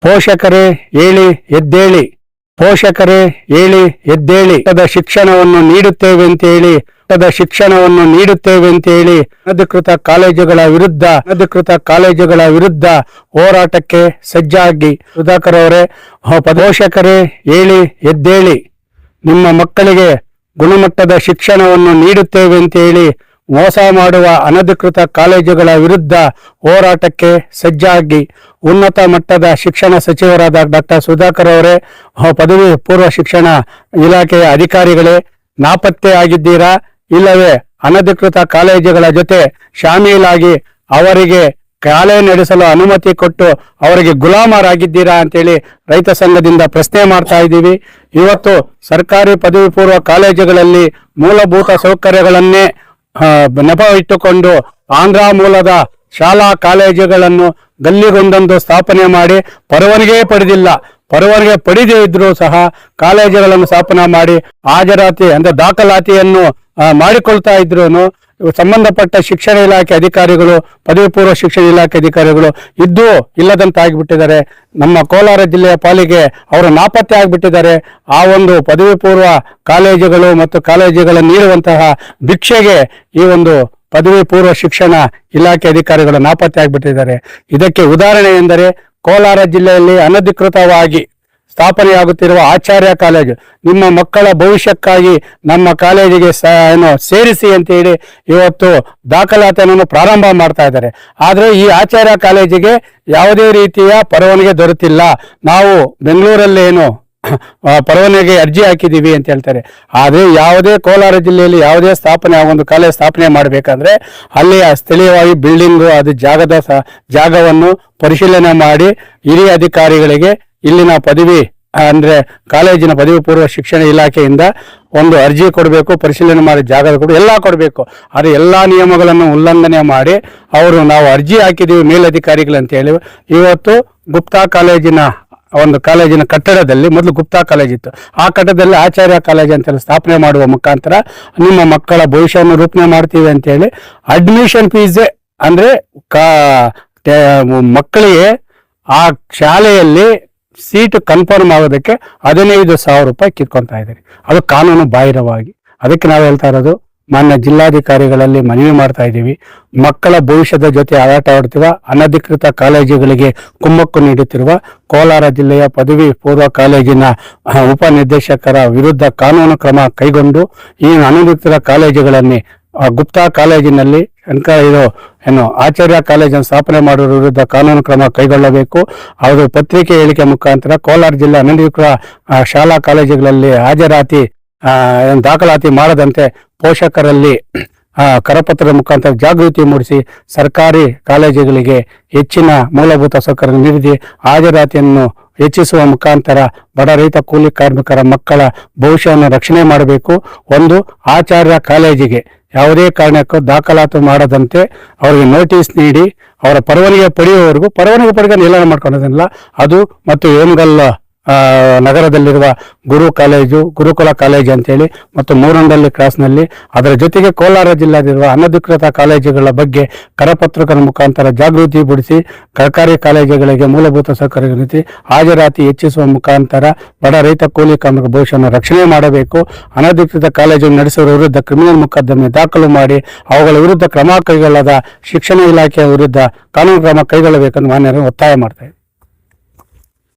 ಪೋಷಕರೇ ಏಳಿ ಎದ್ದೇಳಿ, ಪೋಷಕರೇ ಏಳಿ ಎದ್ದೇಳಿ, ಶಿಕ್ಷಣವನ್ನು ನೀಡುತ್ತೇವೆ ಅಂತೇಳಿ ಶಿಕ್ಷಣವನ್ನು ನೀಡುತ್ತೇವೆ ಅಂತೇಳಿ ಅನಧಿಕೃತ ಕಾಲೇಜುಗಳ ವಿರುದ್ಧ ಹೋರಾಟಕ್ಕೆ ಸಜ್ಜಾಗಿ. ಸುಧಾಕರ್ ಅವರೇ, ಪೋಷಕರೇ ಏಳಿ ಎದ್ದೇಳಿ, ನಿಮ್ಮ ಮಕ್ಕಳಿಗೆ ಗುಣಮಟ್ಟದ ಶಿಕ್ಷಣವನ್ನು ನೀಡುತ್ತೇವೆ ಅಂತೇಳಿ ಮೋಸ ಮಾಡುವ ಅನಧಿಕೃತ ಕಾಲೇಜುಗಳ ವಿರುದ್ಧ ಹೋರಾಟಕ್ಕೆ ಸಜ್ಜಾಗಿ. ಉನ್ನತ ಮಟ್ಟದ ಶಿಕ್ಷಣ ಸಚಿವರಾದ ಡಾಕ್ಟರ್ ಸುಧಾಕರ್ ಅವರೇ, ಪದವಿ ಪೂರ್ವ ಶಿಕ್ಷಣ ಇಲಾಖೆಯ ಅಧಿಕಾರಿಗಳೇ, ನಾಪತ್ತೆ ಆಗಿದ್ದೀರಾ? ಇಲ್ಲವೇ ಅನಧಿಕೃತ ಕಾಲೇಜುಗಳ ಜೊತೆ ಶಾಮೀಲಾಗಿ ಅವರಿಗೆ ಕಾಲೇ ನಡೆಸಲು ಅನುಮತಿ ಕೊಟ್ಟು ಅವರಿಗೆ ಗುಲಾಮರಾಗಿದ್ದೀರಾ ಅಂತೇಳಿ ರೈತ ಸಂಘದಿಂದ ಪ್ರಶ್ನೆ ಮಾಡ್ತಾ ಇದ್ದೀವಿ. ಇವತ್ತು ಸರ್ಕಾರಿ ಪದವಿ ಪೂರ್ವ ಕಾಲೇಜುಗಳಲ್ಲಿ ಮೂಲಭೂತ ಸೌಕರ್ಯಗಳನ್ನೇ ನೆಪ ಇಟ್ಟುಕೊಂಡು ಆಂಧ್ರ ಮೂಲದ ಶಾಲಾ ಕಾಲೇಜುಗಳನ್ನು ಗಲ್ಲಿಗೊಂದೊಂದು ಸ್ಥಾಪನೆ ಮಾಡಿ ಪರವಾನಗಿ ಪಡೆದೇ ಇದ್ರೂ ಸಹ ಕಾಲೇಜುಗಳನ್ನು ಸ್ಥಾಪನೆ ಮಾಡಿ ಹಾಜರಾತಿ ಅಂದ್ರೆ ದಾಖಲಾತಿಯನ್ನು ಮಾಡಿಕೊಳ್ತಾ ಇದ್ರು ಸಂಬಂಧಪಟ್ಟ ಶಿಕ್ಷಣ ಇಲಾಖೆ ಅಧಿಕಾರಿಗಳು, ಪದವಿ ಪೂರ್ವ ಶಿಕ್ಷಣ ಇಲಾಖೆ ಅಧಿಕಾರಿಗಳು ಇದ್ದೂ ಇಲ್ಲದಂತಾಗಿಬಿಟ್ಟಿದ್ದಾರೆ. ನಮ್ಮ ಕೋಲಾರ ಜಿಲ್ಲೆಯ ಪಾಲಿಗೆ ಅವರು ನಾಪತ್ತೆ ಆಗಿಬಿಟ್ಟಿದ್ದಾರೆ. ಆ ಒಂದು ಪದವಿ ಪೂರ್ವ ಕಾಲೇಜುಗಳು ಮತ್ತು ಕಾಲೇಜುಗಳನ್ನು ನೀಡುವಂತಹ ಭಿಕ್ಷೆಗೆ ಈ ಒಂದು ಪದವಿ ಪೂರ್ವ ಶಿಕ್ಷಣ ಇಲಾಖೆ ಅಧಿಕಾರಿಗಳು ನಾಪತ್ತೆ ಆಗಿಬಿಟ್ಟಿದ್ದಾರೆ. ಇದಕ್ಕೆ ಉದಾಹರಣೆ ಎಂದರೆ ಕೋಲಾರ ಜಿಲ್ಲೆಯಲ್ಲಿ ಅನಧಿಕೃತವಾಗಿ ಸ್ಥಾಪನೆಯಾಗುತ್ತಿರುವ ಆಚಾರ್ಯ ಕಾಲೇಜು. ನಿಮ್ಮ ಮಕ್ಕಳ ಭವಿಷ್ಯಕ್ಕಾಗಿ ನಮ್ಮ ಕಾಲೇಜಿಗೆ ಸೇರಿಸಿ ಅಂತೇಳಿ ಇವತ್ತು ದಾಖಲಾತಿಯನ್ನು ಪ್ರಾರಂಭ ಮಾಡ್ತಾ ಇದ್ದಾರೆ. ಆದರೆ ಈ ಆಚಾರ್ಯ ಕಾಲೇಜಿಗೆ ಯಾವುದೇ ರೀತಿಯ ಪರವಾನಗಿ ದೊರೆತಿಲ್ಲ. ನಾವು ಬೆಂಗಳೂರಲ್ಲಿ ಪರವಾನಗಿ ಅರ್ಜಿ ಹಾಕಿದ್ದೀವಿ ಅಂತ ಹೇಳ್ತಾರೆ. ಆದರೆ ಯಾವುದೇ ಕೋಲಾರ ಜಿಲ್ಲೆಯಲ್ಲಿ ಯಾವುದೇ ಒಂದು ಕಾಲೇಜ್ ಸ್ಥಾಪನೆ ಮಾಡಬೇಕಂದ್ರೆ ಅಲ್ಲಿಯ ಸ್ಥಳೀಯವಾಗಿ ಬಿಲ್ಡಿಂಗು ಅದು ಜಾಗವನ್ನು ಪರಿಶೀಲನೆ ಮಾಡಿ ಹಿರಿಯ ಅಧಿಕಾರಿಗಳಿಗೆ ಇಲ್ಲಿನ ಪದವಿ ಅಂದ್ರೆ ಕಾಲೇಜಿನ ಪದವಿ ಪೂರ್ವ ಶಿಕ್ಷಣ ಇಲಾಖೆಯಿಂದ ಒಂದು ಅರ್ಜಿ ಕೊಡಬೇಕು, ಪರಿಶೀಲನೆ ಮಾಡಿ ಜಾಗ ಎಲ್ಲ ಕೊಡಬೇಕು. ಆದರೆ ಎಲ್ಲ ನಿಯಮಗಳನ್ನು ಉಲ್ಲಂಘನೆ ಮಾಡಿ ನಾವು ಅರ್ಜಿ ಹಾಕಿದ್ದೀವಿ ಮೇಲಧಿಕಾರಿಗಳಂತ ಹೇಳಿ ಇವತ್ತು ಗುಪ್ತಾ ಕಾಲೇಜಿನ ಕಟ್ಟಡದಲ್ಲಿ, ಮೊದಲು ಗುಪ್ತಾ ಕಾಲೇಜ್ ಇತ್ತು, ಆ ಕಟ್ಟಡದಲ್ಲಿ ಆಚಾರ್ಯ ಕಾಲೇಜ್ ಅಂತೇಳಿ ಸ್ಥಾಪನೆ ಮಾಡುವ ಮುಖಾಂತರ ನಿಮ್ಮ ಮಕ್ಕಳ ಭವಿಷ್ಯವನ್ನು ರೂಪಣೆ ಮಾಡ್ತೀವಿ ಅಂತೇಳಿ ಅಡ್ಮಿಷನ್ ಫೀಸೇ ಅಂದ್ರೆ ಮಕ್ಕಳಿಗೆ ಆ ಶಾಲೆಯಲ್ಲಿ ಸೀಟು ಕನ್ಫರ್ಮ್ ಆಗೋದಕ್ಕೆ 15,000 ರೂಪಾಯಿ ಕಿತ್ಕೊತಾ ಇದ್ದಾರೆ. ಅದು ಕಾನೂನು ಬಾಹಿರವಾಗಿ. ಅದಕ್ಕೆ ನಾವು ಹೇಳ್ತಾ ಇರೋದು, ಮಾನ್ಯ ಜಿಲ್ಲಾಧಿಕಾರಿಗಳಲ್ಲಿ ಮನವಿ ಮಾಡ್ತಾ ಇದ್ದೀವಿ. ಮಕ್ಕಳ ಭವಿಷ್ಯದ ಜೊತೆ ಆಟ ಆಡ್ತಿರುವ ಅನಧಿಕೃತ ಕಾಲೇಜುಗಳಿಗೆ ಕುಮ್ಮಕ್ಕು ನೀಡುತ್ತಿರುವ ಕೋಲಾರ ಜಿಲ್ಲೆಯ ಪದವಿ ಪೂರ್ವ ಕಾಲೇಜಿನ ಉಪನಿರ್ದೇಶಕರ ವಿರುದ್ಧ ಕಾನೂನು ಕ್ರಮ ಕೈಗೊಂಡು ಈ ಅನಧಿಕೃತ ಕಾಲೇಜುಗಳಲ್ಲಿ ಗುಪ್ತಾ ಕಾಲೇಜಿನಲ್ಲಿ ಆಚಾರ್ಯ ಕಾಲೇಜನ್ನು ಸ್ಥಾಪನೆ ಮಾಡುವ ವಿರುದ್ಧ ಕಾನೂನು ಕ್ರಮ ಕೈಗೊಳ್ಳಬೇಕು. ಅದು ಪತ್ರಿಕೆ ಹೇಳಿಕೆ ಮುಖಾಂತರ ಕೋಲಾರ ಜಿಲ್ಲಾ ಅನಧಿಕೃತ ಶಾಲಾ ಕಾಲೇಜುಗಳಲ್ಲಿ ದಾಖಲಾತಿ ಮಾಡದಂತೆ ಪೋಷಕರಲ್ಲಿ ಕರಪತ್ರದ ಮುಖಾಂತರ ಜಾಗೃತಿ ಮೂಡಿಸಿ ಸರ್ಕಾರಿ ಕಾಲೇಜುಗಳಿಗೆ ಹೆಚ್ಚಿನ ಮೂಲಭೂತ ಸೌಕರ್ಯ ನೀಡಿ ಹಾಜರಾತಿಯನ್ನು ಹೆಚ್ಚಿಸುವ ಮುಖಾಂತರ ಬಡ ರೈತ ಕೂಲಿ ಕಾರ್ಮಿಕರ ಮಕ್ಕಳ ಭವಿಷ್ಯವನ್ನು ರಕ್ಷಣೆ ಮಾಡಬೇಕು. ಒಂದು, ಆಚಾರ್ಯ ಕಾಲೇಜಿಗೆ ಯಾವುದೇ ಕಾರಣಕ್ಕೂ ದಾಖಲಾತಿ ಮಾಡದಂತೆ ಅವರಿಗೆ ನೋಟಿಸ್ ನೀಡಿ ಅವರ ಪರವಾನಗಿ ಪಡೆಯುವವರೆಗೂ ಪರವಾನಗಿ ಪಡೆದ ನಿಲಂಬನೆ ಮಾಡ್ಕೊಳ್ಳೋದಿಲ್ಲ. ಅದು ಮತ್ತು ಹೇಮಗಲ್ ನಗರದಲ್ಲಿರುವ ಗುರುಕುಲ ಕಾಲೇಜು ಅಂತೇಳಿ ಮತ್ತು ಮೂರಂಡಲ್ಲಿ ಕ್ರಾಸ್ನಲ್ಲಿ, ಅದರ ಜೊತೆಗೆ ಕೋಲಾರ ಜಿಲ್ಲೆಯಲ್ಲಿರುವ ಅನಧಿಕೃತ ಕಾಲೇಜುಗಳ ಬಗ್ಗೆ ಕರಪತ್ರದ ಮುಖಾಂತರ ಜಾಗೃತಿ ಮೂಡಿಸಿ ಸರ್ಕಾರಿ ಕಾಲೇಜುಗಳಿಗೆ ಮೂಲಭೂತ ಸೌಕರ್ಯ ನೀತಿ ಹಾಜರಾತಿ ಹೆಚ್ಚಿಸುವ ಮುಖಾಂತರ ಬಡ ರೈತ ಕೂಲಿ ಕಾರ್ಮಿಕರ ಭವಿಷ್ಯವನ್ನು ರಕ್ಷಣೆ ಮಾಡಬೇಕು. ಅನಧಿಕೃತ ಕಾಲೇಜು ನಡೆಸುವ ವಿರುದ್ಧ ಕ್ರಿಮಿನಲ್ ಮೊಕದ್ದಮೆ ದಾಖಲು ಮಾಡಿ ಅವುಗಳ ವಿರುದ್ಧ ಕ್ರಮ ಕೈಗೊಳ್ಳದ ಶಿಕ್ಷಣ ಇಲಾಖೆಯ ವಿರುದ್ಧ ಕಾನೂನು ಕ್ರಮ ಕೈಗೊಳ್ಳಬೇಕೆಂದು ಮಾನ್ಯರನ್ನು ಒತ್ತಾಯ ಮಾಡ್ತಾ ಇದ್ದಾರೆ.